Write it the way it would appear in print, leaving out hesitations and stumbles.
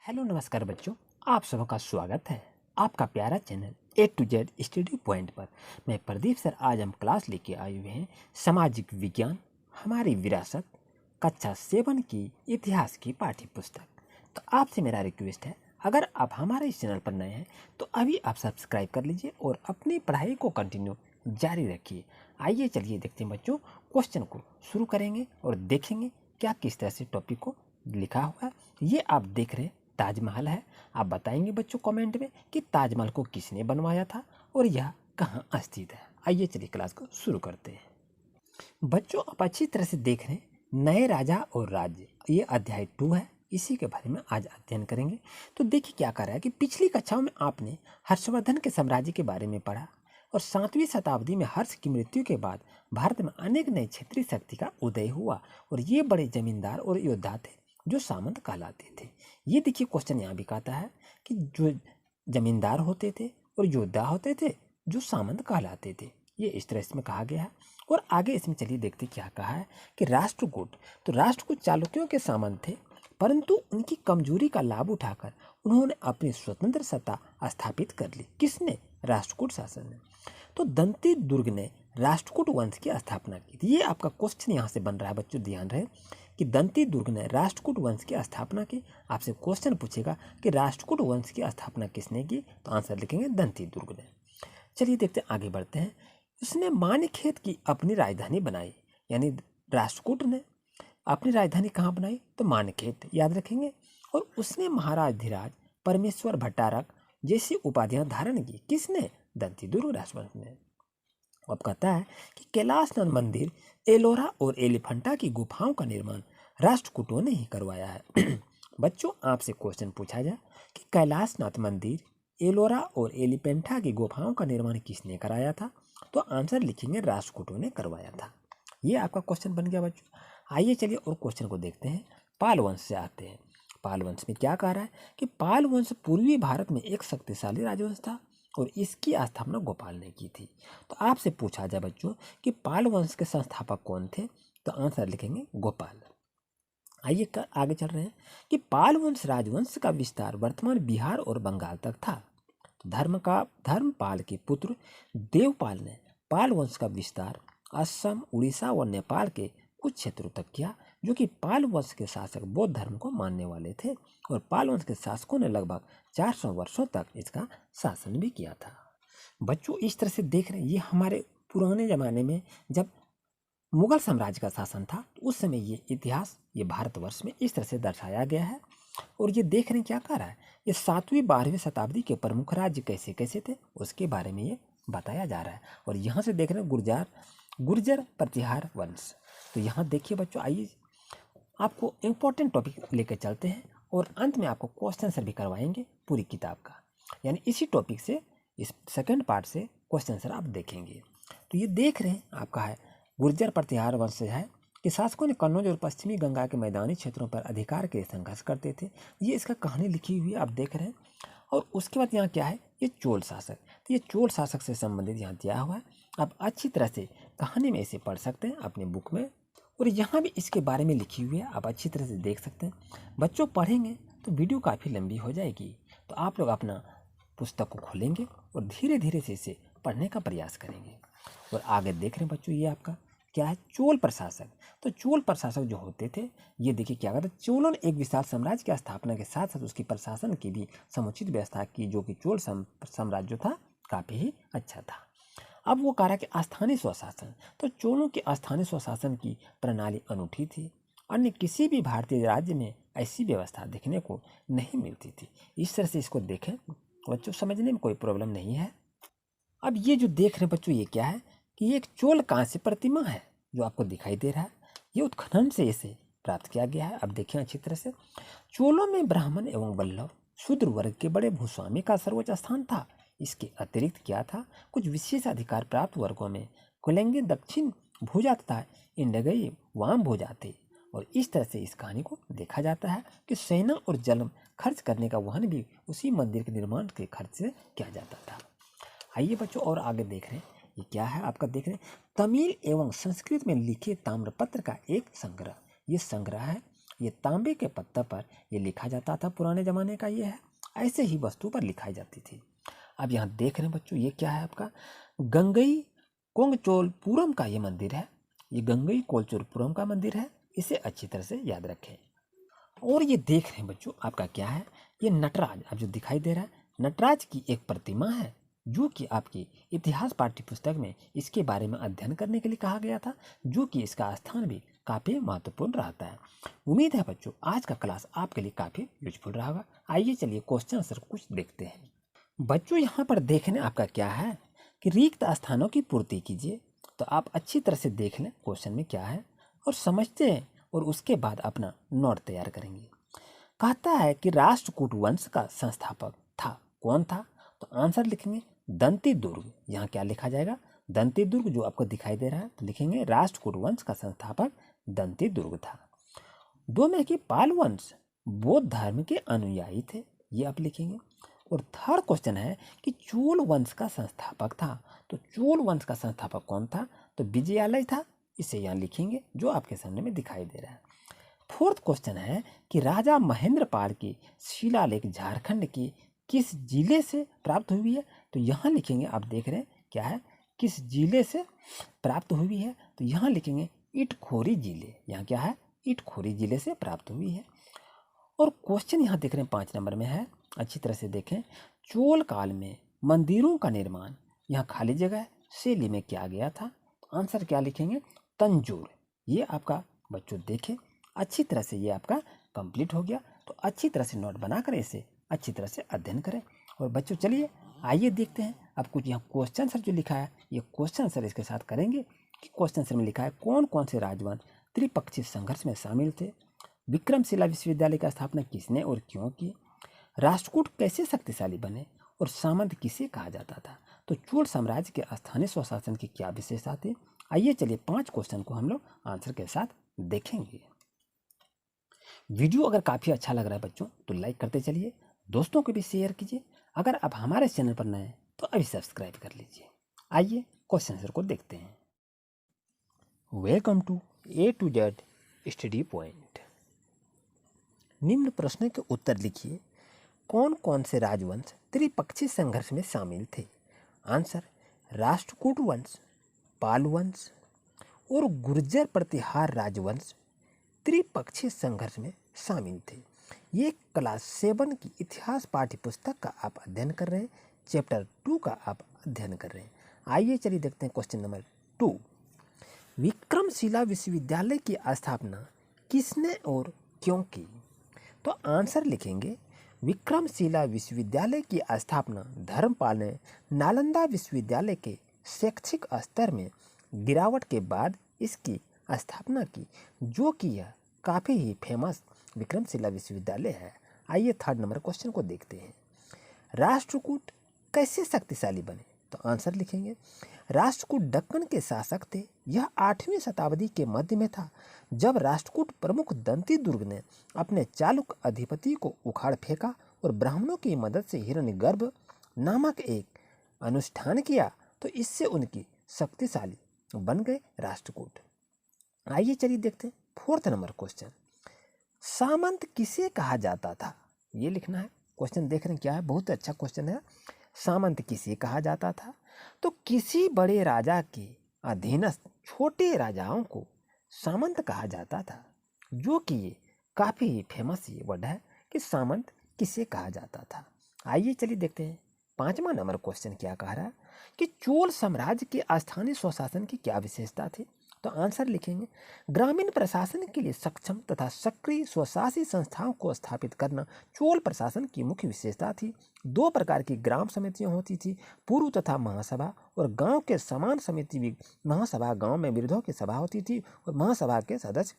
Hello नमस्कार बच्चों, आप सबका स्वागत है आपका प्यारा channel A to Z study point पर। मैं प्रदीप सर, आज हम क्लास लेके आए हुए हैं सामाजिक विज्ञान हमारी विरासत कक्षा 7 की इतिहास की पाठ्य पुस्तक। तो आपसे मेरा रिक्वेस्ट है, अगर आप हमारे इस चैनल पर नए हैं तो अभी आप सब्सक्राइब कर लीजिए और अपनी पढ़ाई को कंटिन्यू जारी रखिए। आइए चलिए देखते हैं बच्चों, क्वेश्चन को शुरू करेंगे और देखेंगे क्या किस तरह से टॉपिक को लिखा हुआ है। ये आप देख रहे हैं ताजमहल है। आप बताएंगे बच्चों कमेंट में कि ताजमहल को किसने बनवाया था और यह कहाँ स्थित है। आइए चलिए क्लास को शुरू करते हैं। बच्चों आप अच्छी तरह से देख रहे हैं नए राजा और राज्य, ये अध्याय 2 है, इसी के बारे में आज अध्ययन करेंगे। तो देखिए क्या कर रहा है कि पिछली कक्षाओं में आपने हर्षवर्धन के साम्राज्य के बारे में पढ़ा और 7वीं शताब्दी में हर्ष की मृत्यु के बाद भारत में अनेक नई क्षेत्रीय शक्ति का उदय हुआ और ये बड़े जमींदार और योद्धा थे जो सामंत कहलाते थे। ये देखिए क्वेश्चन यहाँ भी कहता है कि जो जमींदार होते थे और योद्धा होते थे जो सामंत कहलाते थे, ये इस तरह इसमें कहा गया है। और आगे इसमें चलिए देखते क्या कहा है कि राष्ट्रकूट, तो राष्ट्रकूट चालुक्यों के सामंत थे, परंतु उनकी कमजोरी का लाभ उठाकर उन्होंने अपनी स्वतंत्र सत्ता स्थापित कर ली। किसने? राष्ट्रकूट शासन ने। तो दंती दुर्ग ने राष्ट्रकूट वंश की स्थापना की थी। ये आपका क्वेश्चन यहाँ से बन रहा है बच्चों, ध्यान रहे कि दंती दुर्ग ने राष्ट्रकूट वंश की स्थापना की। आपसे क्वेश्चन पूछेगा कि राष्ट्रकूट वंश की स्थापना किसने की, तो आंसर लिखेंगे दंती दुर्ग ने। चलिए देखते हैं, आगे बढ़ते हैं। उसने मान्यखेत की अपनी राजधानी बनाई, यानी राष्ट्रकूट ने अपनी राजधानी कहाँ बनाई, तो मान्यखेत, याद रखेंगे। और उसने महाराज धीराज, परमेश्वर भट्टारक जैसी उपाधियां धारण की। किसने? दंती दुर्ग राजवंश ने। अब कहता है कि कैलाशनाथ मंदिर, एलोरा और एलिफेंटा की गुफाओं का निर्माण राष्ट्रकूटों ने ही करवाया है। बच्चों आपसे क्वेश्चन पूछा जाए कि कैलाशनाथ मंदिर, एलोरा और एलिफेंटा की गुफाओं का निर्माण किसने कराया था, तो आंसर लिखेंगे राष्ट्रकूटों ने करवाया था। ये आपका क्वेश्चन बन गया बच्चों। आइए चलिए और क्वेश्चन को देखते हैं। पाल वंश से आते हैं। पाल वंश में क्या कह रहा है कि पाल वंश पूर्वी भारत में एक शक्तिशाली राजवंश था और इसकी स्थापना गोपाल ने की थी। तो आपसे पूछा जाए बच्चों कि पाल वंश के संस्थापक कौन थे, तो आंसर लिखेंगे गोपाल। आइए आगे चल रहे हैं कि पाल वंश राजवंश का विस्तार वर्तमान बिहार और बंगाल तक था। तो धर्मपाल के पुत्र देवपाल ने पाल वंश का विस्तार असम, उड़ीसा और नेपाल के कुछ क्षेत्रों तक किया, जो कि पाल वंश के शासक बौद्ध धर्म को मानने वाले थे। और पाल वंश के शासकों ने लगभग 400 वर्षों तक इसका शासन भी किया था। बच्चों इस तरह से देख रहे हैं, ये हमारे पुराने ज़माने में जब मुगल साम्राज्य का शासन था, तो उस समय ये इतिहास, ये भारतवर्ष में इस तरह से दर्शाया गया है। और ये देख रहे हैं क्या कर रहा है, ये 7वीं 12वीं शताब्दी के प्रमुख राज्य कैसे कैसे थे उसके बारे में ये बताया जा रहा है। और यहाँ से देख रहे हैं गुर्जर प्रतिहार वंश। तो यहाँ देखिए बच्चों, आइए आपको इम्पोर्टेंट टॉपिक लेकर चलते हैं और अंत में आपको क्वेश्चन आंसर भी करवाएंगे पूरी किताब का, यानी इसी टॉपिक से, इस सेकंड पार्ट से क्वेश्चन आंसर आप देखेंगे। तो ये देख रहे हैं आपका है गुर्जर प्रतिहार वंश है कि शासकों ने कन्नौज और पश्चिमी गंगा के मैदानी क्षेत्रों पर अधिकार के लिए संघर्ष करते थे। ये इसका कहानी लिखी हुई है, आप देख रहे हैं। और उसके बाद यहाँ क्या है, ये चोल शासक। तो ये चोल शासक से संबंधित यहाँ दिया हुआ है। आप अच्छी तरह से कहानी में इसे पढ़ सकते हैं अपने बुक में, और यहाँ भी इसके बारे में लिखी हुई है, आप अच्छी तरह से देख सकते हैं। बच्चों पढ़ेंगे तो वीडियो काफ़ी लंबी हो जाएगी, तो आप लोग अपना पुस्तक को खोलेंगे और धीरे धीरे से इसे पढ़ने का प्रयास करेंगे। और आगे देख रहे हैं बच्चों, ये आपका क्या है, चोल प्रशासक। तो चोल प्रशासक जो होते थे, ये देखिए क्या करते, चोलों ने एक विशाल साम्राज्य की स्थापना के साथ साथ उसकी प्रशासन की भी समुचित व्यवस्था की, जो कि चोल साम्राज्य था काफ़ी ही अच्छा था। अब वो कह रहा कि स्थानीय स्वशासन, तो चोलों के स्थानीय स्वशासन की प्रणाली अनूठी थी। अन्य किसी भी भारतीय राज्य में ऐसी व्यवस्था देखने को नहीं मिलती थी। इस तरह से इसको देखें बच्चों, समझने में कोई प्रॉब्लम नहीं है। अब ये जो देख रहे हैं बच्चों, ये क्या है कि ये एक चोल कांस्य प्रतिमा है जो आपको दिखाई दे रहा है। ये उत्खनन से इसे प्राप्त किया गया है। अब देखिए अच्छी तरह से, चोलों में ब्राह्मण एवं वल्लभ शूद्र वर्ग के बड़े भूस्वामी का सर्वोच्च स्थान था। इसके अतिरिक्त क्या था, कुछ विशेष अधिकार प्राप्त वर्गों में कुलेंगे दक्षिण भुजा तथा इंडगई वाम भुजा थे। और इस तरह से इस कहानी को देखा जाता है कि सेना और जल खर्च करने का वहन भी उसी मंदिर के निर्माण के खर्च से किया जाता था। आइए बच्चों और आगे देख रहे हैं, ये क्या है आपका, देख रहे हैं तमिल एवं संस्कृत में लिखे ताम्रपत्र का एक संग्रह। ये संग्रह है ये तांबे के पत्थर पर ये लिखा जाता था, पुराने ज़माने का ये है। ऐसे ही वस्तु पर लिखाई जाती थी। अब यहाँ देख रहे हैं बच्चों, ये क्या है आपका गंगई कोंगचोलपुरम का ये मंदिर है। ये गंगई कोलचोलपुरम का मंदिर है, इसे अच्छी तरह से याद रखें। और ये देख रहे हैं बच्चों आपका क्या है, ये नटराज, अब जो दिखाई दे रहा है नटराज की एक प्रतिमा है, जो कि आपकी इतिहास पाठ्य पुस्तक में इसके बारे में अध्ययन करने के लिए कहा गया था, जो कि इसका स्थान भी काफ़ी महत्वपूर्ण रहता है। उम्मीद है बच्चों आज का क्लास आपके लिए काफ़ी यूजफुल रहा होगा। आइए चलिए क्वेश्चन आंसर कुछ देखते हैं। बच्चों यहाँ पर देखने आपका क्या है कि रिक्त स्थानों की पूर्ति कीजिए। तो आप अच्छी तरह से देख लें क्वेश्चन में क्या है और समझते हैं, और उसके बाद अपना नोट तैयार करेंगे। कहता है कि राष्ट्रकूट वंश का संस्थापक था, कौन था? तो आंसर लिखेंगे दंती दुर्ग। यहाँ क्या लिखा जाएगा? दंती दुर्ग, जो आपको दिखाई दे रहा है, तो लिखेंगे राष्ट्रकूट वंश का संस्थापक दंती दुर्ग था। दो में कि पाल वंश बौद्ध धर्म के अनुयायी थे, ये आप लिखेंगे। और थर्ड क्वेश्चन है कि चोल वंश का संस्थापक था, तो चोल वंश का संस्थापक कौन था? तो विजयालय था, इसे यहाँ लिखेंगे जो आपके सामने में दिखाई दे रहा है। फोर्थ क्वेश्चन है कि राजा महेंद्रपाल की शिलालेख झारखंड की किस जिले से प्राप्त हुई है? तो यहाँ लिखेंगे, आप देख रहे हैं क्या है, किस जिले से प्राप्त हुई है? तो यहाँ लिखेंगे इटखोरी जिले। यहाँ क्या है? इटखोरी जिले से प्राप्त हुई है। और क्वेश्चन यहाँ देख रहे हैं 5 नंबर में है, अच्छी तरह से देखें। चोल काल में मंदिरों का निर्माण, यहाँ खाली जगह है, शैली में किया गया था। आंसर क्या लिखेंगे? तंजौर। ये आपका बच्चों देखें अच्छी तरह से, ये आपका कंप्लीट हो गया। तो अच्छी तरह से नोट बनाकर इसे अच्छी तरह से अध्ययन करें। और बच्चों चलिए आइए देखते हैं अब कुछ यहाँ क्वेश्चन आंसर जो लिखा है, ये क्वेश्चन आंसर इसके साथ करेंगे कि क्वेश्चन आंसर में लिखा है कौन कौन से राजवंश त्रिपक्षीय संघर्ष में शामिल थे, विक्रमशिला विश्वविद्यालय की स्थापना किसने और क्यों की, राष्ट्रकूट कैसे शक्तिशाली बने, और सामंत किसे कहा जाता था। तो चोल साम्राज्य के स्थानीय स्वशासन की क्या विशेषता थी। आइए चलिए 5 क्वेश्चन को हम लोग आंसर के साथ देखेंगे। वीडियो अगर काफ़ी अच्छा लग रहा है बच्चों तो लाइक करते चलिए, दोस्तों को भी शेयर कीजिए। अगर आप हमारे चैनल पर नए हैं तो अभी सब्सक्राइब कर लीजिए। आइए क्वेश्चन आंसर को देखते हैं। Welcome to A to Z study point. निम्न प्रश्न के उत्तर लिखिए। कौन कौन से राजवंश त्रिपक्षीय संघर्ष में शामिल थे? आंसर राष्ट्रकूट वंश, पाल वंश और गुर्जर प्रतिहार राजवंश त्रिपक्षीय संघर्ष में शामिल थे। ये क्लास 7 की इतिहास पाठ्य पुस्तक का आप अध्ययन कर रहे हैं, चैप्टर 2 का आप अध्ययन कर रहे हैं। आइए चलिए देखते हैं क्वेश्चन नंबर 2। विक्रमशिला विश्वविद्यालय की स्थापना किसने और क्यों की? तो आंसर लिखेंगे विक्रमशिला विश्वविद्यालय की स्थापना धर्मपाल ने नालंदा विश्वविद्यालय के शैक्षिक स्तर में गिरावट के बाद इसकी स्थापना की, जो कि यह काफ़ी ही फेमस विक्रमशिला विश्वविद्यालय है। आइए थर्ड नंबर क्वेश्चन को देखते हैं। राष्ट्रकूट कैसे शक्तिशाली बने? तो आंसर लिखेंगे राष्ट्रकूट दक्कन के शासक थे। यह 8वीं शताब्दी के मध्य में था, जब राष्ट्रकूट प्रमुख दंती दुर्ग ने अपने चालुक अधिपति को उखाड़ फेंका और ब्राह्मणों की मदद से हिरण्यगर्भ नामक एक अनुष्ठान किया, तो इससे उनकी शक्तिशाली बन गए राष्ट्रकूट। आइए चलिए देखते हैं फोर्थ नंबर क्वेश्चन। सामंत किसे कहा जाता था? ये लिखना है। क्वेश्चन देख रहे हैं क्या है, बहुत अच्छा क्वेश्चन है। सामंत किसे कहा जाता था? तो किसी बड़े राजा के अधीनस्थ छोटे राजाओं को सामंत कहा जाता था, जो कि ये काफ़ी फेमस ये वर्ड है कि सामंत किसे कहा जाता था। आइए चलिए देखते हैं 5वां नंबर क्वेश्चन क्या कह रहा है कि चोल साम्राज्य के स्थानीय स्वशासन की क्या विशेषता थी। तो आंसर लिखेंगे ग्रामीण प्रशासन के लिए सक्षम तथा सक्रिय स्वशासी संस्थाओं को स्थापित करना चोल प्रशासन की मुख्य विशेषता थी। 2 प्रकार की ग्राम समितियां होती थी, पूर्व तथा महासभा, और गांव के समान समिति भी महासभा गांव में वृद्धों की सभा होती थी और महासभा के सदस्य